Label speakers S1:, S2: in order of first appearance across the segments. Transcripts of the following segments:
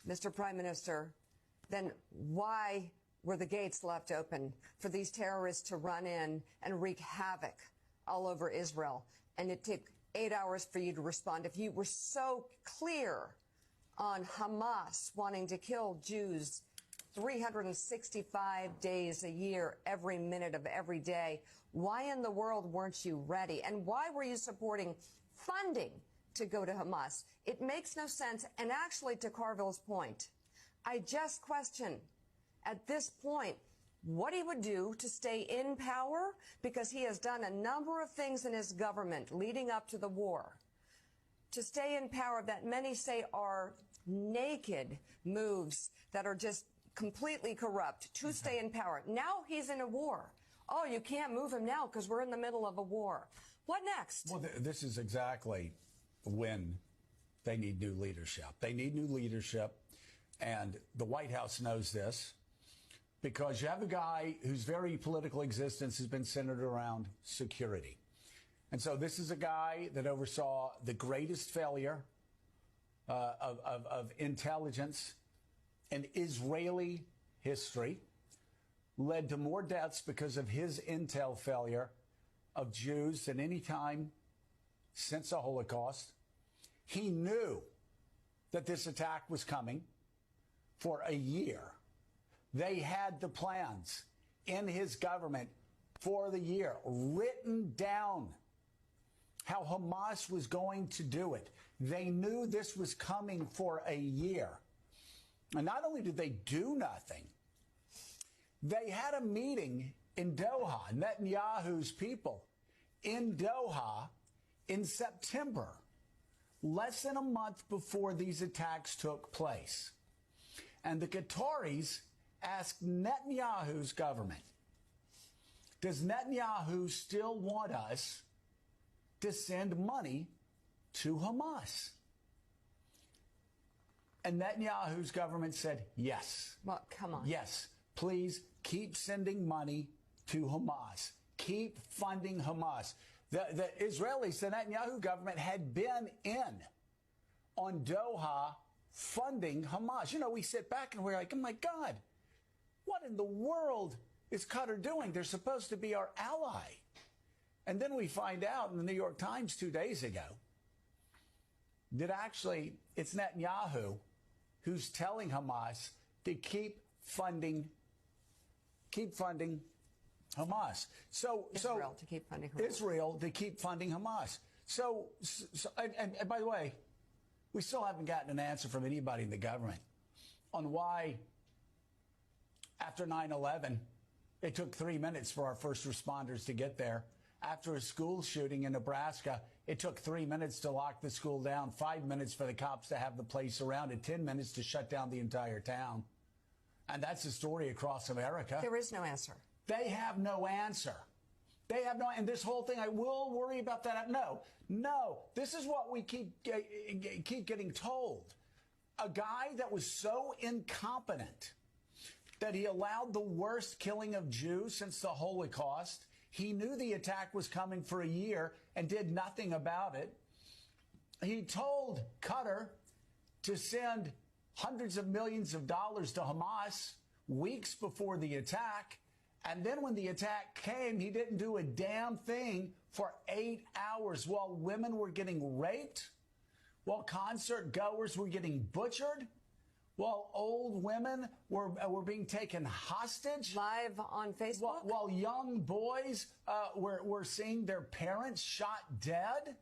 S1: Mr. Prime Minister, then why were the gates left open for these terrorists to run in and wreak havoc all over Israel? And it took 8 hours for you to respond. If you were so clear on Hamas wanting to kill Jews 365 days a year, every minute of every day, why in the world weren't you ready? And why were you supporting funding to go to Hamas? It makes no sense. And actually, to Carville's point, I just question at this point what he would do to stay in power, because he has done a number of things in his government leading up to the war to stay in power that many say are naked moves that are just completely corrupt to stay in power. Now he's in a war. Oh, you can't move him now because we're in the middle of a war. What next?
S2: Well, this is exactly when they need new leadership. They need new leadership, and the White House knows this, because you have a guy whose very political existence has been centered around security. And so this is a guy that oversaw the greatest failure of intelligence in Israeli history, led to more deaths because of his intel failure of Jews than any time since the Holocaust. He knew that this attack was coming for a year. They had the plans in his government for the year, written down how Hamas was going to do it. They knew this was coming for a year. And not only did they do nothing, they had a meeting in Doha, Netanyahu's people, in Doha in September, less than a month before these attacks took place. And the Qataris asked Netanyahu's government, does Netanyahu still want us to send money to Hamas? And Netanyahu's government said, yes.
S1: Well, come on.
S2: Yes, please keep sending money to Hamas. Keep funding Hamas. The Israelis, the Netanyahu government, had been in on Doha funding Hamas. You know, we sit back and we're like, oh, my God, what in the world is Qatar doing? They're supposed to be our ally. And then we find out in the New York Times 2 days ago that actually it's Netanyahu who's telling Hamas to keep funding Hamas.
S1: Israel to keep funding Hamas.
S2: Israel to keep funding Hamas. And by the way, we still haven't gotten an answer from anybody in the government on why, after 9/11, it took 3 minutes for our first responders to get there. After a school shooting in Nebraska, it took 3 minutes to lock the school down, 5 minutes for the cops to have the place surrounded, 10 minutes to shut down the entire town. And that's the story across America.
S1: There is no answer.
S2: They have no answer. They have no, and this whole thing, I will worry about that. No, this is what we keep getting told. A guy that was so incompetent that he allowed the worst killing of Jews since the Holocaust. He knew the attack was coming for a year and did nothing about it. He told Qatar to send hundreds of millions of dollars to Hamas weeks before the attack. And then when the attack came, he didn't do a damn thing for 8 hours while women were getting raped, while concert goers were getting butchered, while old women were being taken hostage.
S1: Live on Facebook?
S2: While young boys were seeing their parents shot dead.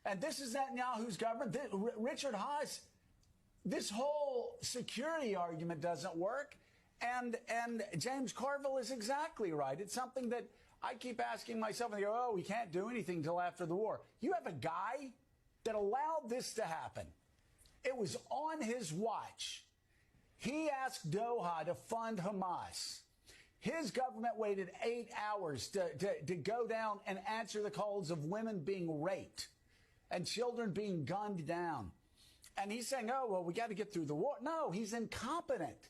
S2: And this is Netanyahu's government. Richard Haas, this whole security argument doesn't work. And James Carville is exactly right. It's something that I keep asking myself, and they go, oh, we can't do anything until after the war. You have a guy that allowed this to happen. It was on his watch. He asked Doha to fund Hamas. His government waited 8 hours to go down and answer the calls of women being raped and children being gunned down. And he's saying, oh, well, we got to get through the war. No, he's incompetent.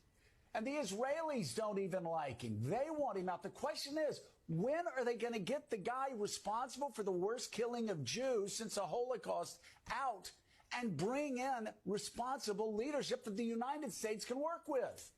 S2: And the Israelis don't even like him. They want him out. The question is, when are they going to get the guy responsible for the worst killing of Jews since the Holocaust out and bring in responsible leadership that the United States can work with.